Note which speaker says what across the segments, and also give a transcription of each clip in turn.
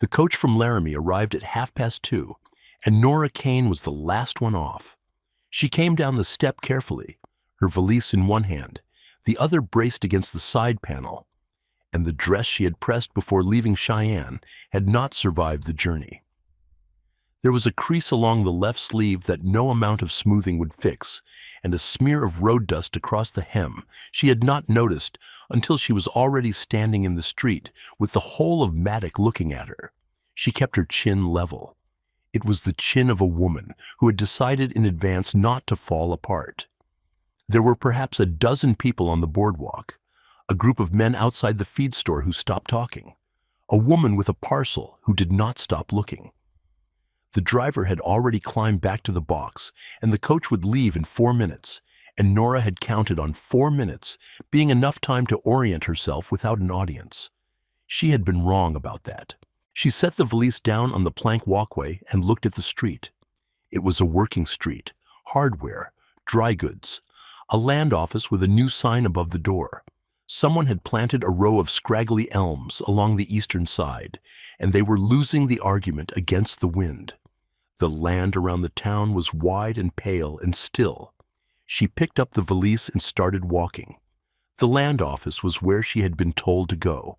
Speaker 1: The coach from Laramie arrived at 2:30, and Nora Kane was the last one off. She came down the step carefully, her valise in one hand, the other braced against the side panel, and the dress she had pressed before leaving Cheyenne had not survived the journey. There was a crease along the left sleeve that no amount of smoothing would fix, and a smear of road dust across the hem she had not noticed until she was already standing in the street with the whole of Maddock looking at her. She kept her chin level. It was the chin of a woman who had decided in advance not to fall apart. There were perhaps a dozen people on the boardwalk, a group of men outside the feed store who stopped talking, a woman with a parcel who did not stop looking. The driver had already climbed back to the box, and the coach would leave in 4 minutes, and Nora had counted on 4 minutes being enough time to orient herself without an audience. She had been wrong about that. She set the valise down on the plank walkway and looked at the street. It was a working street, hardware, dry goods, a land office with a new sign above the door. Someone had planted a row of scraggly elms along the eastern side, and they were losing the argument against the wind. The land around the town was wide and pale and still. She picked up the valise and started walking. The land office was where she had been told to go.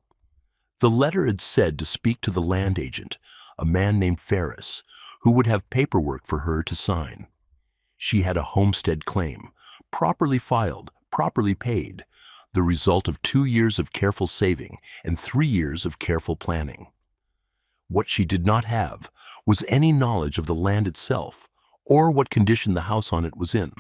Speaker 1: The letter had said to speak to the land agent, a man named Ferris, who would have paperwork for her to sign. She had a homestead claim, properly filed, properly paid, the result of 2 years of careful saving and 3 years of careful planning. What she did not have was any knowledge of the land itself, or what condition the house on it was in,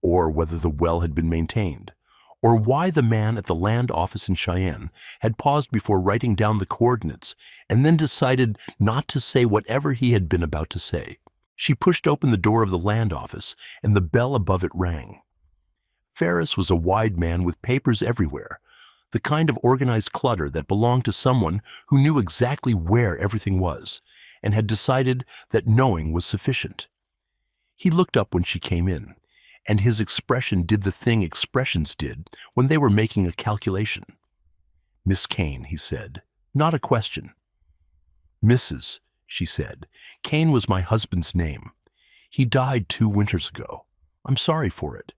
Speaker 1: or whether the well had been maintained, or why the man at the land office in Cheyenne had paused before writing down the coordinates and then decided not to say whatever he had been about to say. She pushed open the door of the land office, and the bell above it rang. Ferris was a wide man with papers everywhere, the kind of organized clutter that belonged to someone who knew exactly where everything was and had decided that knowing was sufficient. He looked up when she came in, and his expression did the thing expressions did when they were making a calculation. "Miss Kane," he said, not a question. "Mrs.," she said. "Kane was my husband's name. He died 2 winters ago. I'm sorry for it."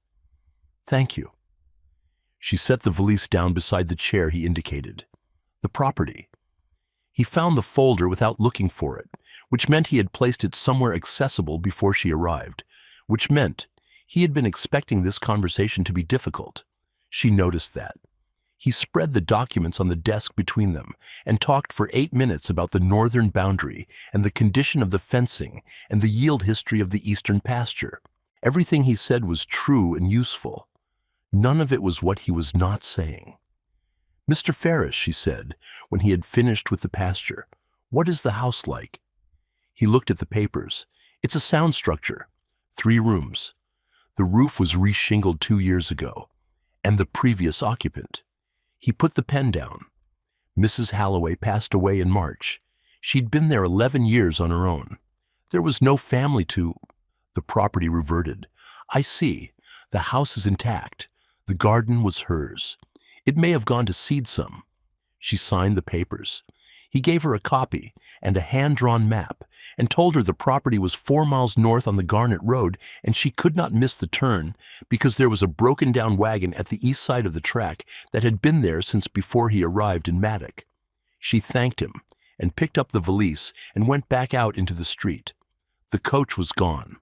Speaker 1: "Thank you." She set the valise down beside the chair he indicated. The property. He found the folder without looking for it, which meant he had placed it somewhere accessible before she arrived, which meant he had been expecting this conversation to be difficult. She noticed that. He spread the documents on the desk between them and talked for 8 minutes about the northern boundary and the condition of the fencing and the yield history of the eastern pasture. Everything he said was true and useful. None of it was what he was not saying. "Mr. Ferris," she said, when he had finished with the pasture, "what is the house like?" He looked at the papers. "It's a sound structure. 3 rooms. The roof was reshingled 2 years ago. And the previous occupant." He put the pen down. "Mrs. Halloway passed away in March. She'd been there 11 years on her own. There was no family to—" The property reverted. "I see. The house is intact. The garden was hers. It may have gone to seed some." She signed the papers. He gave her a copy and a hand-drawn map and told her the property was 4 miles north on the Garnet Road, and she could not miss the turn because there was a broken-down wagon at the east side of the track that had been there since before he arrived in Maddock. She thanked him and picked up the valise and went back out into the street. The coach was gone.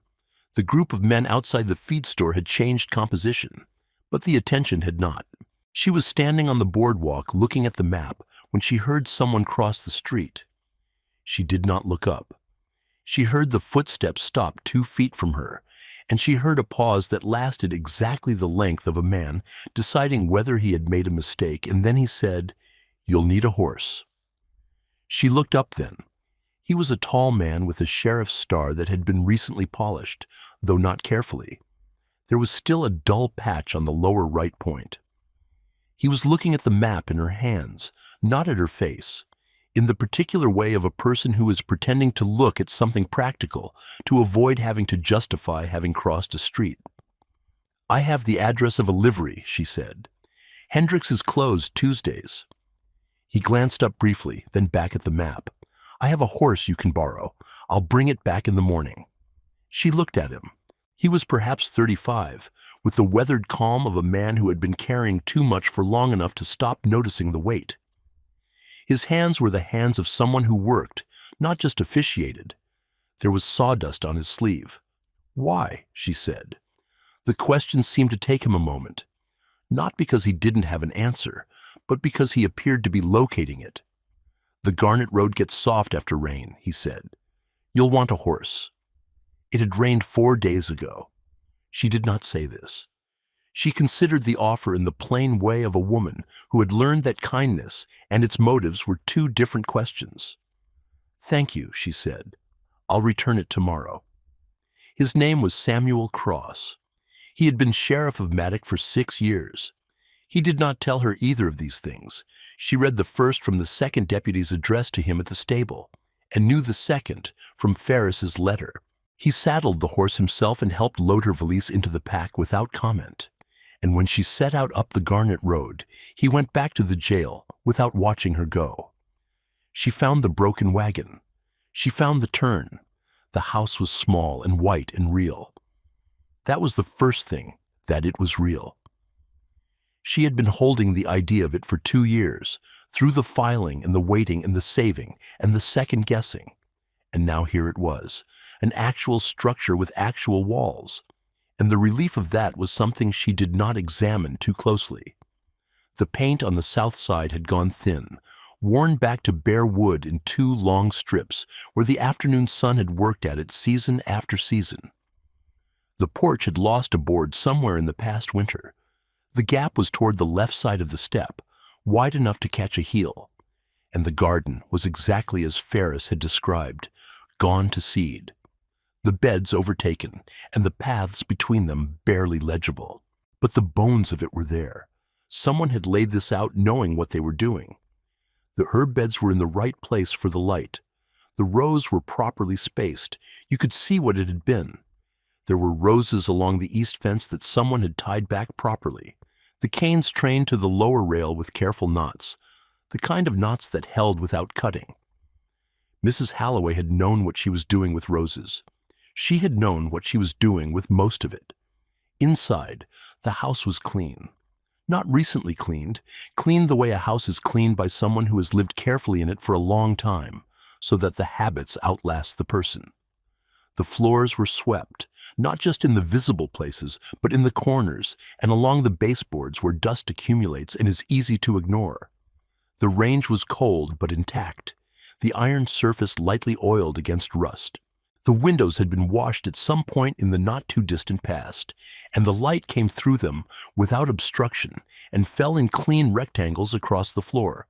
Speaker 1: The group of men outside the feed store had changed composition, but the attention had not. She was standing on the boardwalk looking at the map when she heard someone cross the street. She did not look up. She heard the footsteps stop 2 feet from her, and she heard a pause that lasted exactly the length of a man deciding whether he had made a mistake, and then he said, "You'll need a horse." She looked up then. He was a tall man with a sheriff's star that had been recently polished, though not carefully. There was still a dull patch on the lower right point. He was looking at the map in her hands, not at her face, in the particular way of a person who is pretending to look at something practical to avoid having to justify having crossed a street. "I have the address of a livery," she said. "Hendricks is closed Tuesdays." He glanced up briefly, then back at the map. I have a horse you can borrow. I'll bring it back in the morning." She looked at him. He was perhaps 35, with the weathered calm of a man who had been carrying too much for long enough to stop noticing the weight. His hands were the hands of someone who worked, not just officiated. There was sawdust on his sleeve. "Why?" she said. The question seemed to take him a moment, not because he didn't have an answer, but because he appeared to be locating it. "The Garnet Road gets soft after rain," he said. "You'll want a horse." It had rained 4 days ago. She did not say this. She considered the offer in the plain way of a woman who had learned that kindness and its motives were two different questions. "Thank you," she said. "I'll return it tomorrow." His name was Samuel Cross. He had been sheriff of Maddock for 6 years. He did not tell her either of these things. She read the first from the second deputy's address to him at the stable, and knew the second from Ferris's letter. He saddled the horse himself and helped load her valise into the pack without comment. And when she set out up the Garnet Road, he went back to the jail without watching her go. She found the broken wagon. She found the turn. The house was small and white and real. That was the first thing, that it was real. She had been holding the idea of it for 2 years, through the filing and the waiting and the saving and the second guessing. And now here it was, an actual structure with actual walls. And the relief of that was something she did not examine too closely. The paint on the south side had gone thin, worn back to bare wood in 2 long strips where the afternoon sun had worked at it season after season. The porch had lost a board somewhere in the past winter. The gap was toward the left side of the step, wide enough to catch a heel. And the garden was exactly as Ferris had described, gone to seed. The beds overtaken, and the paths between them barely legible. But the bones of it were there. Someone had laid this out knowing what they were doing. The herb beds were in the right place for the light. The rows were properly spaced. You could see what it had been. There were roses along the east fence that someone had tied back properly. The canes trained to the lower rail with careful knots, the kind of knots that held without cutting. Mrs. Halloway had known what she was doing with roses. She had known what she was doing with most of it. Inside, the house was clean. Not recently cleaned the way a house is cleaned by someone who has lived carefully in it for a long time, so that the habits outlast the person. The floors were swept, not just in the visible places, but in the corners and along the baseboards where dust accumulates and is easy to ignore. The range was cold but intact, the iron surface lightly oiled against rust. The windows had been washed at some point in the not-too-distant past, and the light came through them without obstruction and fell in clean rectangles across the floor.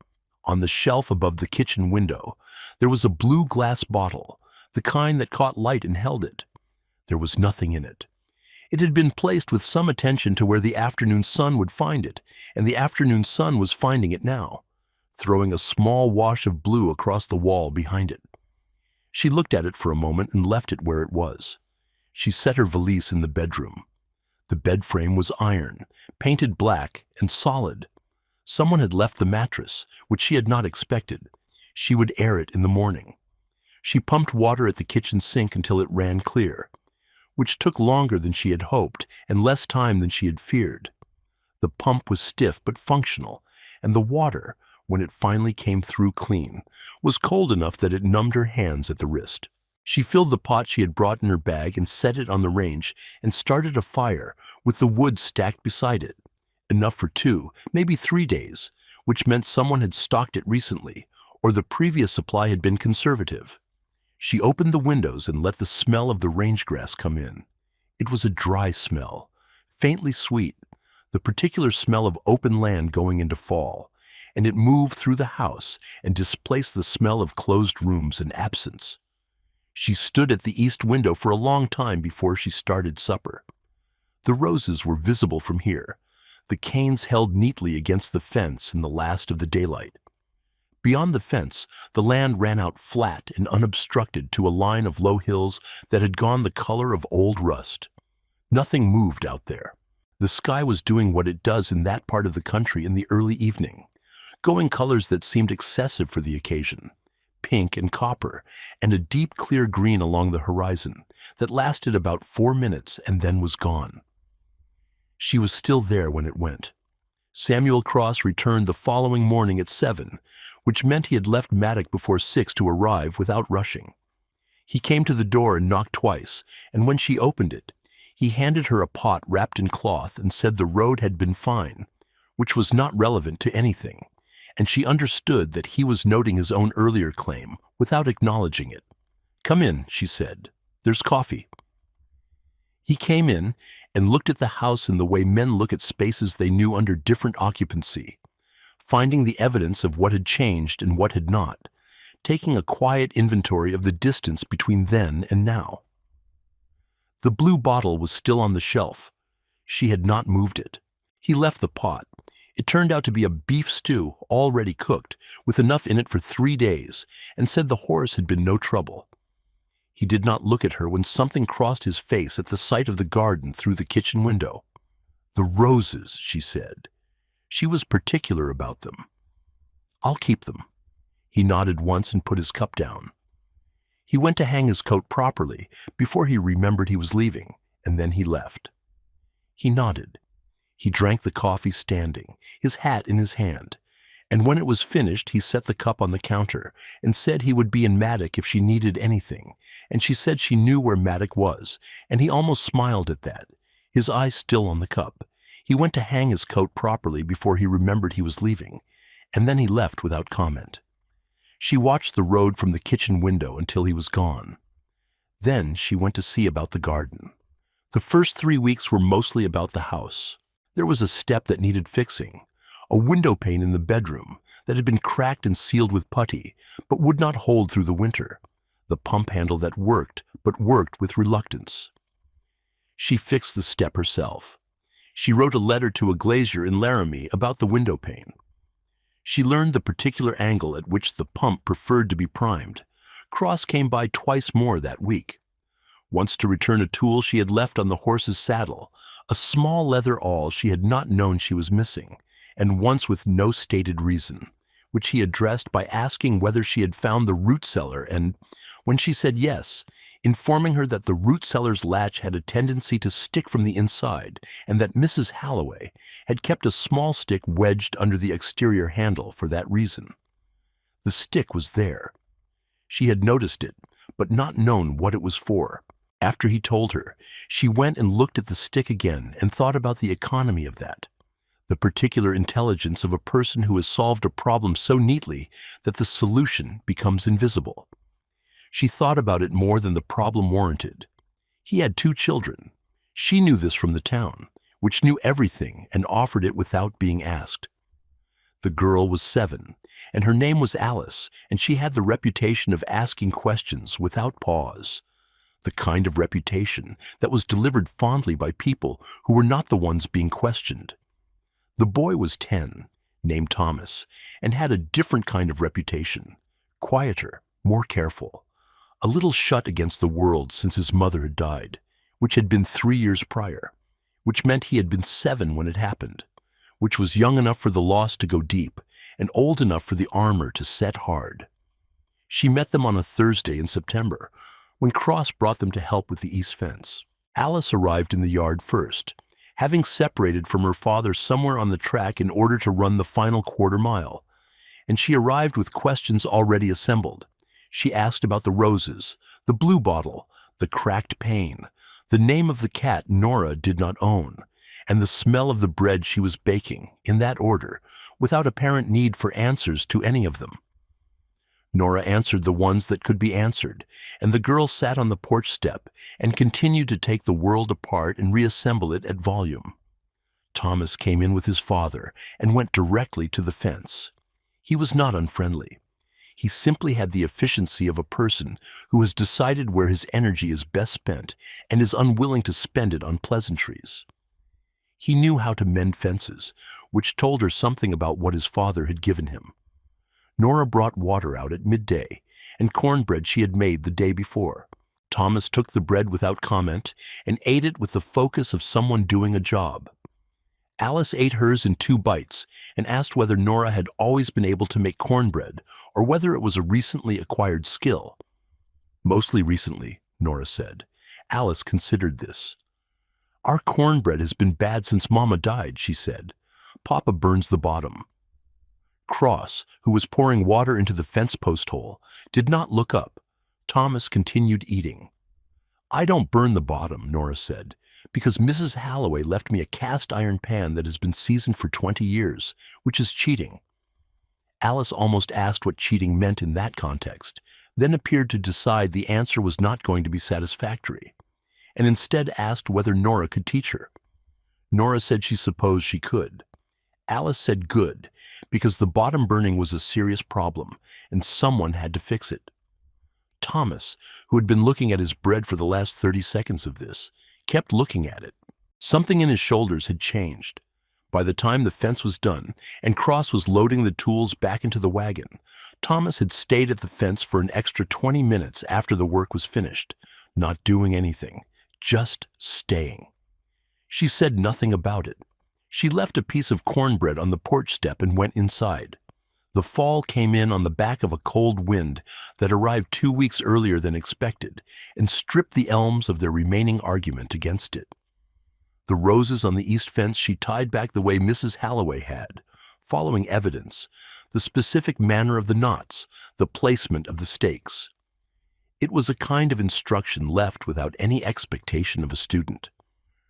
Speaker 1: On the shelf above the kitchen window, there was a blue glass bottle, the kind that caught light and held it. There was nothing in it. It had been placed with some attention to where the afternoon sun would find it, and the afternoon sun was finding it now, throwing a small wash of blue across the wall behind it. She looked at it for a moment and left it where it was. She set her valise in the bedroom. The bed frame was iron, painted black and solid. Someone had left the mattress, which she had not expected. She would air it in the morning. She pumped water at the kitchen sink until it ran clear, which took longer than she had hoped and less time than she had feared. The pump was stiff but functional, and the water, when it finally came through clean, was cold enough that it numbed her hands at the wrist. She filled the pot she had brought in her bag and set it on the range and started a fire with the wood stacked beside it, enough for 2, maybe 3 days, which meant someone had stocked it recently, or the previous supply had been conservative. She opened the windows and let the smell of the range grass come in. It was a dry smell, faintly sweet, the particular smell of open land going into fall, and it moved through the house and displaced the smell of closed rooms and absence. She stood at the east window for a long time before she started supper. The roses were visible from here, the canes held neatly against the fence in the last of the daylight. Beyond the fence, the land ran out flat and unobstructed to a line of low hills that had gone the color of old rust. Nothing moved out there. The sky was doing what it does in that part of the country in the early evening, going colors that seemed excessive for the occasion. pink and copper, and a deep clear green along the horizon that lasted about 4 minutes and then was gone. She was still there when it went. Samuel Cross returned the following morning at 7, which meant he had left Maddock before 6 to arrive without rushing. He came to the door and knocked twice, and when she opened it, he handed her a pot wrapped in cloth and said the road had been fine, which was not relevant to anything, and she understood that he was noting his own earlier claim without acknowledging it. "Come in," she said. "There's coffee." He came in and looked at the house in the way men look at spaces they knew under different occupancy, finding the evidence of what had changed and what had not, taking a quiet inventory of the distance between then and now. The blue bottle was still on the shelf. She had not moved it. He left the pot. It turned out to be a beef stew already cooked, with enough in it for 3 days, and said the horse had been no trouble. He did not look at her when something crossed his face at the sight of the garden through the kitchen window. "The roses," she said. She was particular about them. "I'll keep them." He nodded once and put his cup down. He went to hang his coat properly before he remembered he was leaving, and then he left. He nodded. He drank the coffee standing, his hat in his hand, and when it was finished he set the cup on the counter and said he would be in Maddock if she needed anything, and she said she knew where Maddock was, and he almost smiled at that, his eyes still on the cup. He went to hang his coat properly before he remembered he was leaving, and then he left without comment. She watched the road from the kitchen window until he was gone. Then she went to see about the garden. The first 3 weeks were mostly about the house. There was a step that needed fixing, a window pane in the bedroom that had been cracked and sealed with putty, but would not hold through the winter, the pump handle that worked, but worked with reluctance. She fixed the step herself. She wrote a letter to a glazier in Laramie about the window pane. She learned the particular angle at which the pump preferred to be primed. Cross came by twice more that week. Once to return a tool she had left on the horse's saddle, a small leather awl she had not known she was missing, and once with no stated reason, which he addressed by asking whether she had found the root cellar and, when she said yes, informing her that the root cellar's latch had a tendency to stick from the inside and that Mrs. Halloway had kept a small stick wedged under the exterior handle for that reason. The stick was there. She had noticed it, but not known what it was for. After he told her, she went and looked at the stick again and thought about the economy of that, the particular intelligence of a person who has solved a problem so neatly that the solution becomes invisible. She thought about it more than the problem warranted. He had 2 children. She knew this from the town, which knew everything and offered it without being asked. The girl was 7, and her name was Alice, and she had the reputation of asking questions without pause, the kind of reputation that was delivered fondly by people who were not the ones being questioned. The boy was 10, named Thomas, and had a different kind of reputation, quieter, more careful, a little shut against the world since his mother had died, which had been 3 years prior, which meant he had been 7 when it happened, which was young enough for the loss to go deep and old enough for the armor to set hard. She met them on a Thursday in September, when Cross brought them to help with the east fence. Alice arrived in the yard first, having separated from her father somewhere on the track in order to run the final quarter mile, and she arrived with questions already assembled. She asked about the roses, the blue bottle, the cracked pane, the name of the cat Nora did not own, and the smell of the bread she was baking, in that order, without apparent need for answers to any of them. Nora answered the ones that could be answered, and the girl sat on the porch step and continued to take the world apart and reassemble it at volume. Thomas came in with his father and went directly to the fence. He was not unfriendly. He simply had the efficiency of a person who has decided where his energy is best spent and is unwilling to spend it on pleasantries. He knew how to mend fences, which told her something about what his father had given him. Nora brought water out at midday, and cornbread she had made the day before. Thomas took the bread without comment and ate it with the focus of someone doing a job. Alice ate hers in 2 bites and asked whether Nora had always been able to make cornbread or whether it was a recently acquired skill. Mostly recently, Nora said. Alice considered this. Our cornbread has been bad since Mama died, she said. Papa burns the bottom. Cross, who was pouring water into the fence post hole, did not look up. Thomas continued eating. I don't burn the bottom, Nora said, because Mrs. Halloway left me a cast iron pan that has been seasoned for 20 years, which is cheating. Alice almost asked what cheating meant in that context, then appeared to decide the answer was not going to be satisfactory, and instead asked whether Nora could teach her. Nora said she supposed she could. Alice said good, because the bottom burning was a serious problem, and someone had to fix it. Thomas, who had been looking at his bread for the last 30 seconds of this, kept looking at it. Something in his shoulders had changed. By the time the fence was done and Cross was loading the tools back into the wagon, Thomas had stayed at the fence for an extra 20 minutes after the work was finished, not doing anything, just staying. She said nothing about it. She left a piece of cornbread on the porch step and went inside. The fall came in on the back of a cold wind that arrived 2 weeks earlier than expected and stripped the elms of their remaining argument against it. The roses on the east fence she tied back the way Mrs. Halloway had, following evidence, the specific manner of the knots, the placement of the stakes. It was a kind of instruction left without any expectation of a student.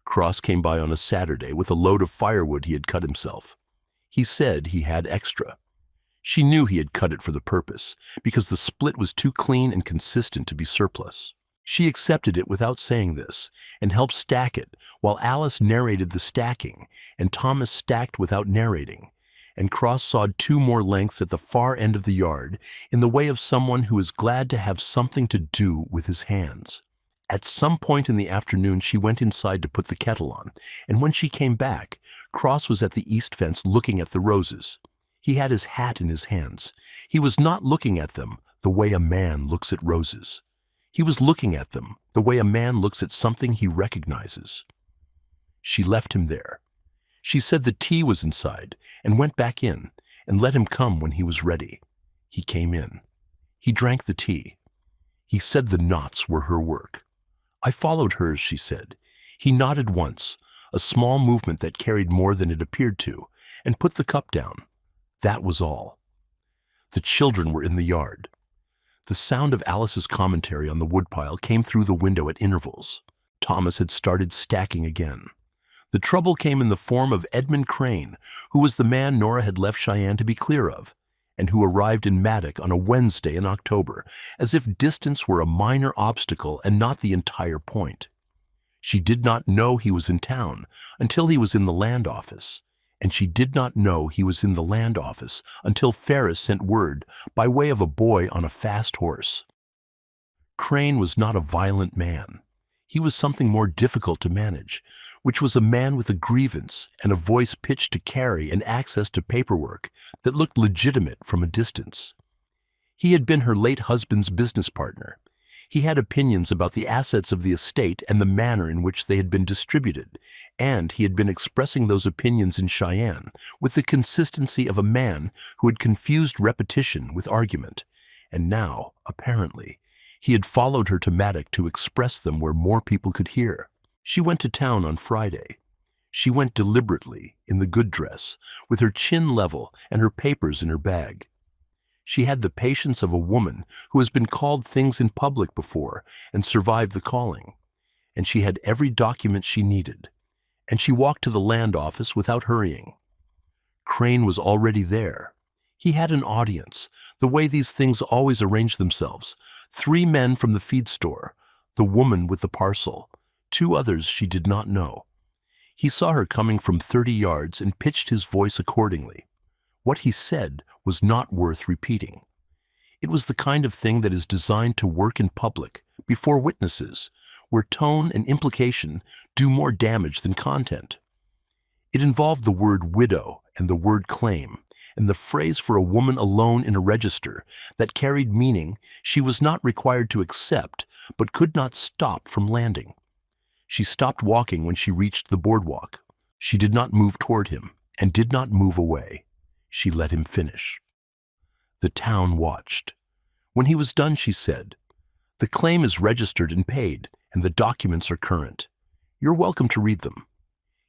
Speaker 1: Cross came by on a Saturday with a load of firewood he had cut himself. He said he had extra. She knew he had cut it for the purpose, because the split was too clean and consistent to be surplus. She accepted it without saying this, and helped stack it, while Alice narrated the stacking, and Thomas stacked without narrating, and Cross sawed 2 more lengths at the far end of the yard, in the way of someone who is glad to have something to do with his hands. At some point in the afternoon she went inside to put the kettle on, and when she came back, Cross was at the east fence looking at the roses. He had his hat in his hands. He was not looking at them the way a man looks at roses. He was looking at them the way a man looks at something he recognizes. She left him there. She said the tea was inside and went back in and let him come when he was ready. He came in. He drank the tea. He said the knots were her work. I followed hers, she said. He nodded once, a small movement that carried more than it appeared to, and put the cup down. That was all. The children were in the yard. The sound of Alice's commentary on the woodpile came through the window at intervals. Thomas had started stacking again. The trouble came in the form of Edmund Crane, who was the man Nora had left Cheyenne to be clear of, and who arrived in Maddock on a Wednesday in October, as if distance were a minor obstacle and not the entire point. She did not know he was in town until he was in the land office, and she did not know he was in the land office until Ferris sent word by way of a boy on a fast horse. Crane was not a violent man. He was something more difficult to manage, which was a man with a grievance and a voice pitched to carry and access to paperwork that looked legitimate from a distance. He had been her late husband's business partner. He had opinions about the assets of the estate and the manner in which they had been distributed, and he had been expressing those opinions in Cheyenne with the consistency of a man who had confused repetition with argument, and now, apparently, he had followed her to Maddock to express them where more people could hear. She went to town on Friday. She went deliberately, in the good dress, with her chin level and her papers in her bag. She had the patience of a woman who has been called things in public before and survived the calling, and she had every document she needed, and she walked to the land office without hurrying. Crane was already there. He had an audience, the way these things always arrange themselves. 3 men from the feed store, the woman with the parcel, 2 others she did not know. He saw her coming from 30 yards and pitched his voice accordingly. What he said was not worth repeating. It was the kind of thing that is designed to work in public, before witnesses, where tone and implication do more damage than content. It involved the word widow and the word claim, and the phrase for a woman alone in a register that carried meaning she was not required to accept, but could not stop from landing. She stopped walking when she reached the boardwalk. She did not move toward him and did not move away. She let him finish. The town watched. When he was done, she said, "The claim is registered and paid, and the documents are current. You're welcome to read them."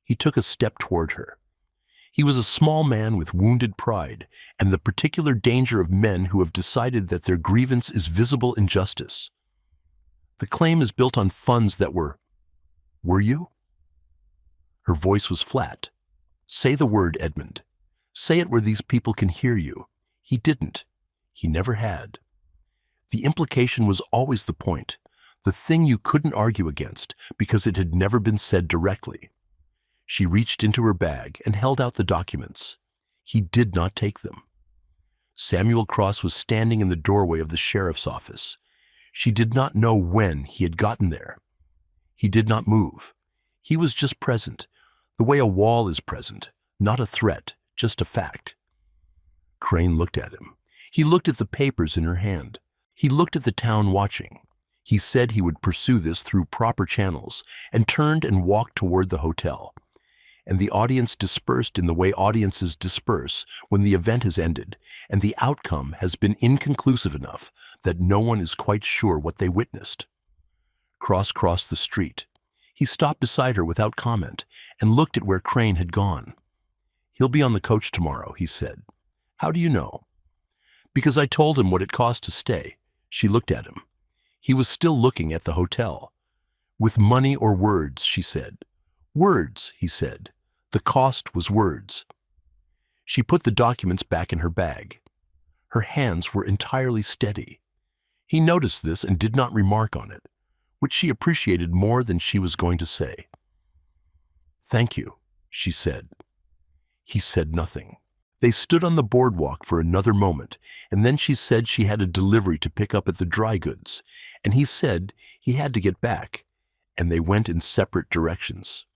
Speaker 1: He took a step toward her. He was a small man with wounded pride and the particular danger of men who have decided that their grievance is visible injustice. "The claim is built on funds that were you?" Her voice was flat. "Say the word, Edmund. Say it where these people can hear you." He didn't. He never had. The implication was always the point, the thing you couldn't argue against because it had never been said directly. She reached into her bag and held out the documents. He did not take them. Samuel Cross was standing in the doorway of the sheriff's office. She did not know when he had gotten there. He did not move. He was just present, the way a wall is present, not a threat, just a fact. Crane looked at him. He looked at the papers in her hand. He looked at the town watching. He said he would pursue this through proper channels and turned and walked toward the hotel. And the audience dispersed in the way audiences disperse when the event has ended and the outcome has been inconclusive enough that no one is quite sure what they witnessed. Cross crossed the street. He stopped beside her without comment and looked at where Crane had gone. "He'll be on the coach tomorrow," he said. "How do you know?" "Because I told him what it cost to stay." She looked at him. He was still looking at the hotel. "With money or words," she said. "Words," he said. "The cost was words." She put the documents back in her bag. Her hands were entirely steady. He noticed this and did not remark on it, which she appreciated more than she was going to say. "Thank you," she said. He said nothing. They stood on the boardwalk for another moment, and then she said she had a delivery to pick up at the dry goods, and he said he had to get back, and they went in separate directions.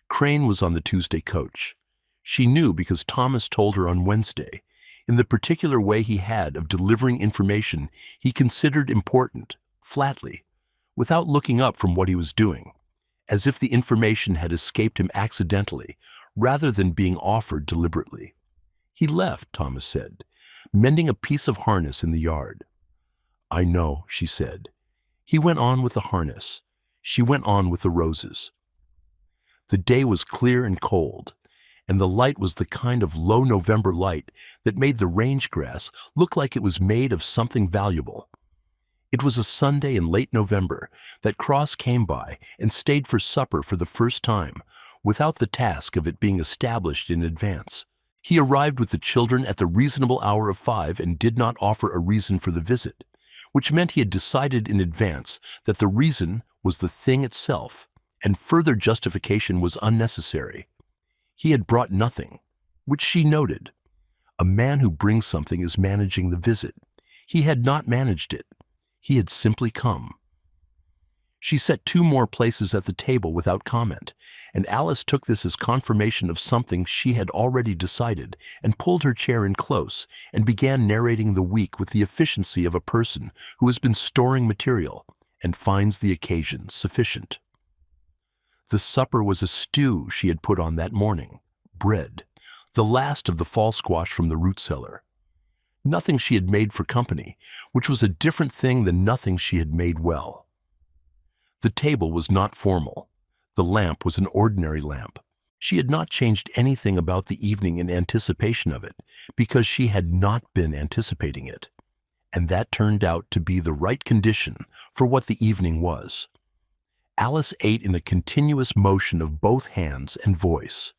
Speaker 1: Crane was on the Tuesday coach. She knew because Thomas told her on Wednesday, in the particular way he had of delivering information he considered important, flatly, without looking up from what he was doing, as if the information had escaped him accidentally rather than being offered deliberately. "He left," Thomas said, "mending a piece of harness in the yard." "I know," she said. He went on with the harness. She went on with the roses. The day was clear and cold, and the light was the kind of low November light that made the range grass look like it was made of something valuable. It was a Sunday in late November that Cross came by and stayed for supper for the first time, without the task of it being established in advance. He arrived with the children at the reasonable hour of 5 and did not offer a reason for the visit, which meant he had decided in advance that the reason was the thing itself, and further justification was unnecessary. He had brought nothing, which she noted. A man who brings something is managing the visit. He had not managed it. He had simply come. She set 2 more places at the table without comment, and Alice took this as confirmation of something she had already decided and pulled her chair in close and began narrating the week with the efficiency of a person who has been storing material and finds the occasion sufficient. The supper was a stew she had put on that morning, bread, the last of the fall squash from the root cellar. Nothing she had made for company, which was a different thing than nothing she had made well. The table was not formal. The lamp was an ordinary lamp. She had not changed anything about the evening in anticipation of it, because she had not been anticipating it. And that turned out to be the right condition for what the evening was. Alice ate in a continuous motion of both hands and voice.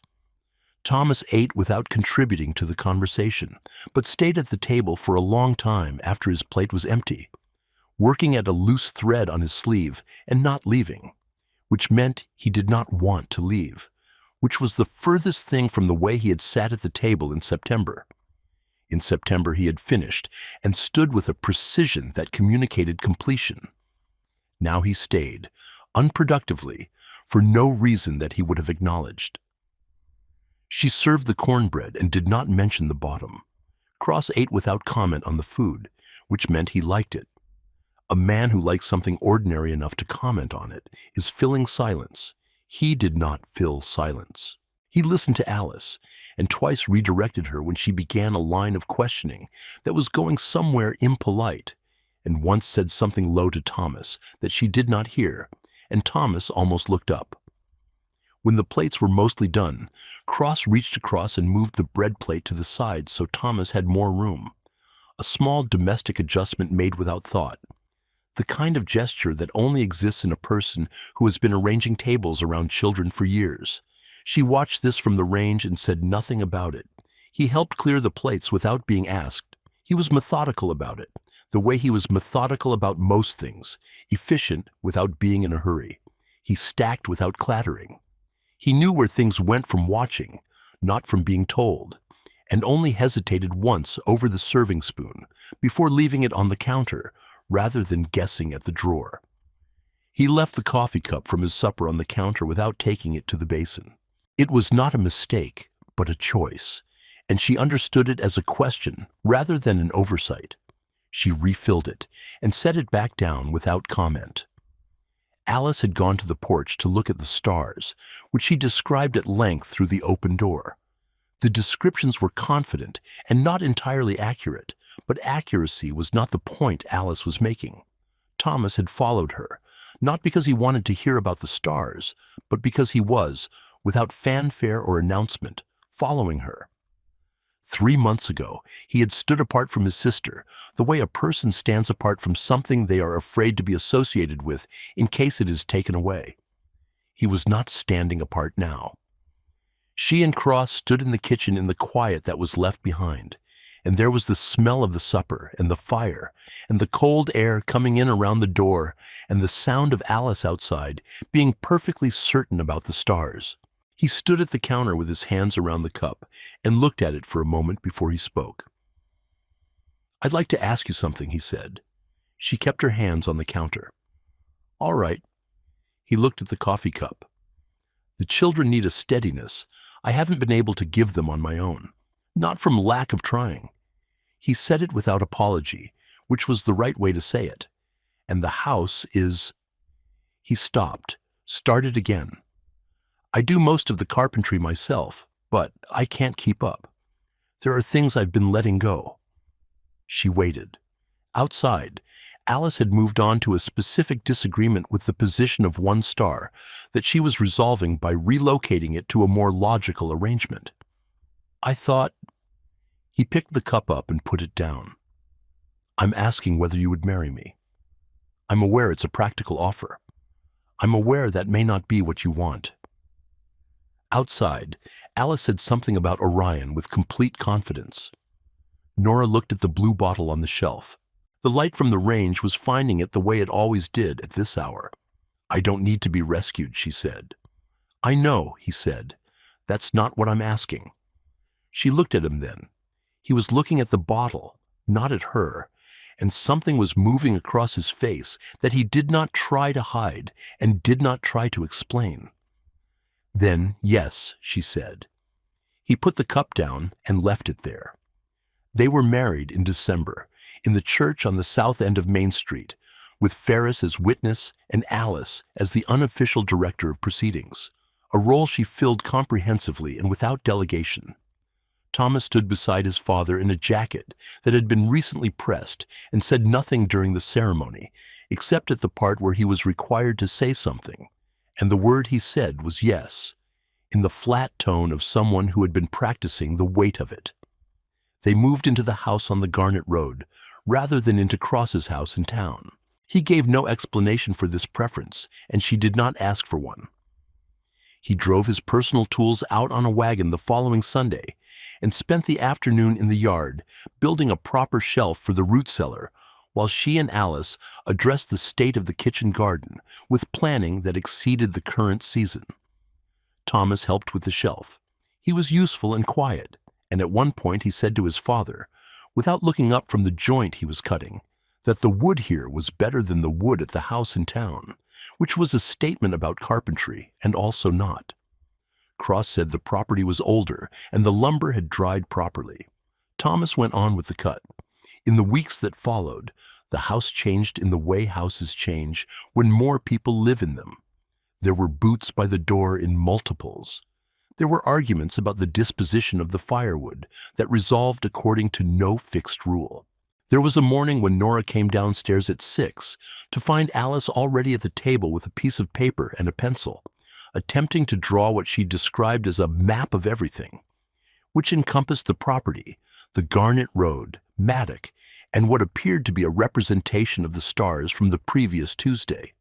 Speaker 1: Thomas ate without contributing to the conversation, but stayed at the table for a long time after his plate was empty, working at a loose thread on his sleeve and not leaving, which meant he did not want to leave, which was the furthest thing from the way he had sat at the table in September. In September he had finished and stood with a precision that communicated completion. Now he stayed, unproductively, for no reason that he would have acknowledged. She served the cornbread and did not mention the bottom. Cross ate without comment on the food, which meant he liked it. A man who likes something ordinary enough to comment on it is filling silence. He did not fill silence. He listened to Alice and twice redirected her when she began a line of questioning that was going somewhere impolite, and once said something low to Thomas that she did not hear, and Thomas almost looked up. When the plates were mostly done, Cross reached across and moved the bread plate to the side so Thomas had more room. A small domestic adjustment made without thought. The kind of gesture that only exists in a person who has been arranging tables around children for years. She watched this from the range and said nothing about it. He helped clear the plates without being asked. He was methodical about it, the way he was methodical about most things, efficient without being in a hurry. He stacked without clattering. He knew where things went from watching, not from being told, and only hesitated once over the serving spoon before leaving it on the counter, rather than guessing at the drawer. He left the coffee cup from his supper on the counter without taking it to the basin. It was not a mistake, but a choice, and she understood it as a question rather than an oversight. She refilled it and set it back down without comment. Alice had gone to the porch to look at the stars, which she described at length through the open door. The descriptions were confident and not entirely accurate, but accuracy was not the point Alice was making. Thomas had followed her, not because he wanted to hear about the stars, but because he was, without fanfare or announcement, following her. 3 months ago, he had stood apart from his sister, the way a person stands apart from something they are afraid to be associated with in case it is taken away. He was not standing apart now. She and Cross stood in the kitchen in the quiet that was left behind, and there was the smell of the supper and the fire, and the cold air coming in around the door, and the sound of Alice outside, being perfectly certain about the stars. He stood at the counter with his hands around the cup and looked at it for a moment before he spoke. "I'd like to ask you something," he said. She kept her hands on the counter. "All right." He looked at the coffee cup. "The children need a steadiness I haven't been able to give them on my own, not from lack of trying." He said it without apology, which was the right way to say it. "And the house is—" He stopped, started again. "I do most of the carpentry myself, but I can't keep up. There are things I've been letting go." She waited. Outside, Alice had moved on to a specific disagreement with the position of one star that she was resolving by relocating it to a more logical arrangement. "I thought—" He picked the cup up and put it down. "I'm asking whether you would marry me. I'm aware it's a practical offer. I'm aware that may not be what you want." Outside, Alice said something about Orion with complete confidence. Nora looked at the blue bottle on the shelf. The light from the range was finding it the way it always did at this hour. "I don't need to be rescued," she said. "I know," he said. "That's not what I'm asking." She looked at him then. He was looking at the bottle, not at her, and something was moving across his face that he did not try to hide and did not try to explain. "Then, yes," she said. He put the cup down and left it there. They were married in December, in the church on the south end of Main Street, with Ferris as witness and Alice as the unofficial director of proceedings, a role she filled comprehensively and without delegation. Thomas stood beside his father in a jacket that had been recently pressed and said nothing during the ceremony, except at the part where he was required to say something. And the word he said was yes, in the flat tone of someone who had been practicing the weight of it. They moved into the house on the Garnet Road, rather than into Cross's house in town. He gave no explanation for this preference, and she did not ask for one. He drove his personal tools out on a wagon the following Sunday, and spent the afternoon in the yard, building a proper shelf for the root cellar, while she and Alice addressed the state of the kitchen garden with planning that exceeded the current season. Thomas helped with the shelf. He was useful and quiet, and at one point he said to his father, without looking up from the joint he was cutting, that the wood here was better than the wood at the house in town, which was a statement about carpentry and also not. Cross said the property was older and the lumber had dried properly. Thomas went on with the cut. In the weeks that followed, the house changed in the way houses change when more people live in them. There were boots by the door in multiples. There were arguments about the disposition of the firewood that resolved according to no fixed rule. There was a morning when Nora came downstairs at 6 to find Alice already at the table with a piece of paper and a pencil, attempting to draw what she described as a map of everything, which encompassed the property, the Garnet Road, Maddock, and what appeared to be a representation of the stars from the previous Tuesday.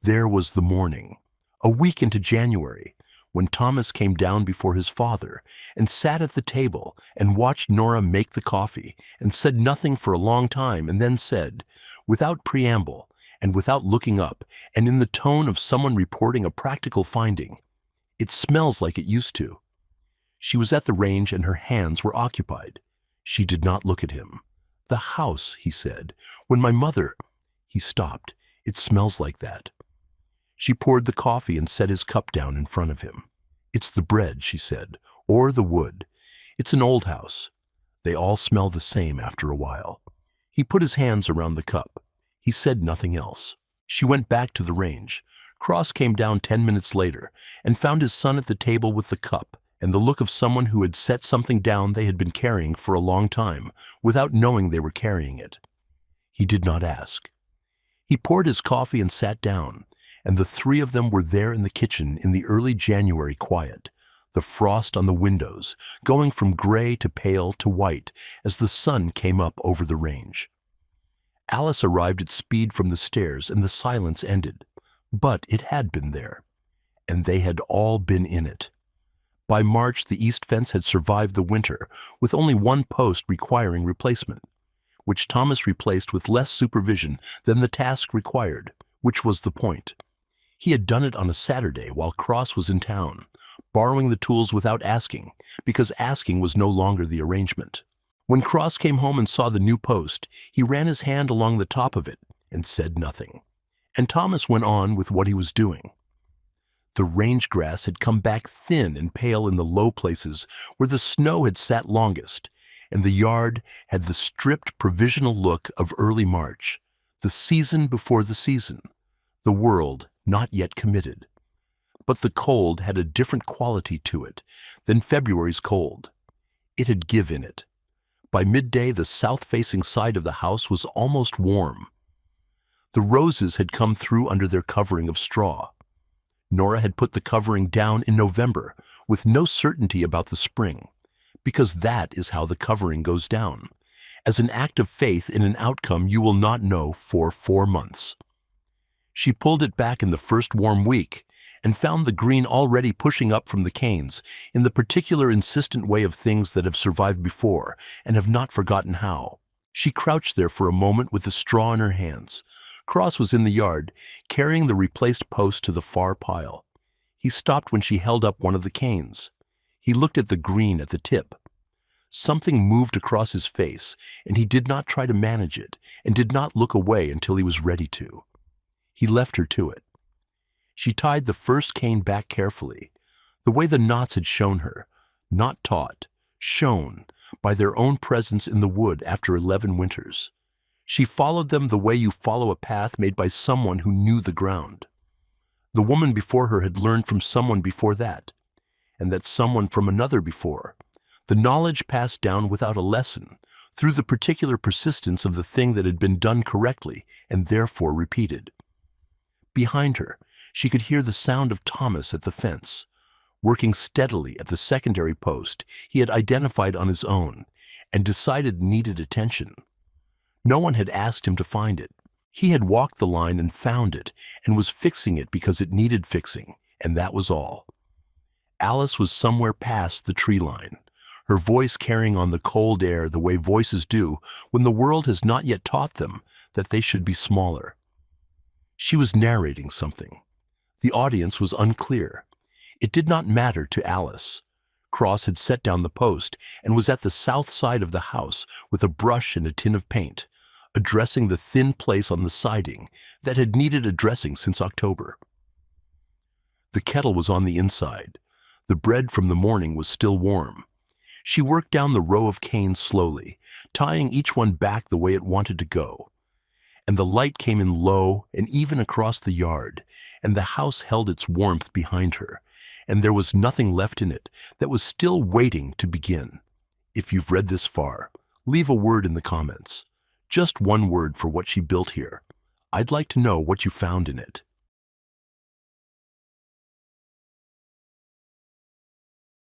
Speaker 1: There was the morning, a week into January, when Thomas came down before his father and sat at the table and watched Nora make the coffee and said nothing for a long time, and then said, without preamble and without looking up and in the tone of someone reporting a practical finding, "It smells like it used to." She was at the range and her hands were occupied. She did not look at him. "The house," he said. "When my mother—" He stopped. "It smells like that." She poured the coffee and set his cup down in front of him. "It's the bread," she said, "or the wood. It's an old house. They all smell the same after a while." He put his hands around the cup. He said nothing else. She went back to the range. Cross came down 10 minutes later and found his son at the table with the cup and the look of someone who had set something down they had been carrying for a long time without knowing they were carrying it. He did not ask. He poured his coffee and sat down, and the three of them were there in the kitchen in the early January quiet, the frost on the windows going from gray to pale to white as the sun came up over the range. Alice arrived at speed from the stairs and the silence ended, but it had been there, and they had all been in it. By March, the east fence had survived the winter with only one post requiring replacement, which Thomas replaced with less supervision than the task required, which was the point. He had done it on a Saturday while Cross was in town, borrowing the tools without asking, because asking was no longer the arrangement. When Cross came home and saw the new post, he ran his hand along the top of it and said nothing. And Thomas went on with what he was doing. The range grass had come back thin and pale in the low places where the snow had sat longest, and the yard had the stripped provisional look of early March, the season before the season, the world not yet committed. But the cold had a different quality to it than February's cold. It had give in it. By midday, the south-facing side of the house was almost warm. The roses had come through under their covering of straw. Nora had put the covering down in November with no certainty about the spring, because that is how the covering goes down, as an act of faith in an outcome you will not know for 4 months. She pulled it back in the first warm week and found the green already pushing up from the canes in the particular insistent way of things that have survived before and have not forgotten how. She crouched there for a moment with the straw in her hands. Cross was in the yard, carrying the replaced post to the far pile. He stopped when she held up one of the canes. He looked at the green at the tip. Something moved across his face, and he did not try to manage it, and did not look away until he was ready to. He left her to it. She tied the first cane back carefully, the way the knots had shown her, not taught, shown, by their own presence in the wood after 11 winters. She followed them the way you follow a path made by someone who knew the ground. The woman before her had learned from someone before that, and that someone from another before. The knowledge passed down without a lesson, through the particular persistence of the thing that had been done correctly and therefore repeated. Behind her, she could hear the sound of Thomas at the fence, working steadily at the secondary post he had identified on his own and decided needed attention. No one had asked him to find it. He had walked the line and found it and was fixing it because it needed fixing, and that was all. Alice was somewhere past the tree line, her voice carrying on the cold air the way voices do when the world has not yet taught them that they should be smaller. She was narrating something. The audience was unclear. It did not matter to Alice. Cross had set down the post and was at the south side of the house with a brush and a tin of paint, addressing the thin place on the siding that had needed addressing since October. The kettle was on the inside. The bread from the morning was still warm. She worked down the row of canes slowly, tying each one back the way it wanted to go. and the light came in low and even across the yard, and the house held its warmth behind her, and there was nothing left in it that was still waiting to begin. If you've read this far, leave a word in the comments. Just one word for what she built here. I'd like to know what you found in it.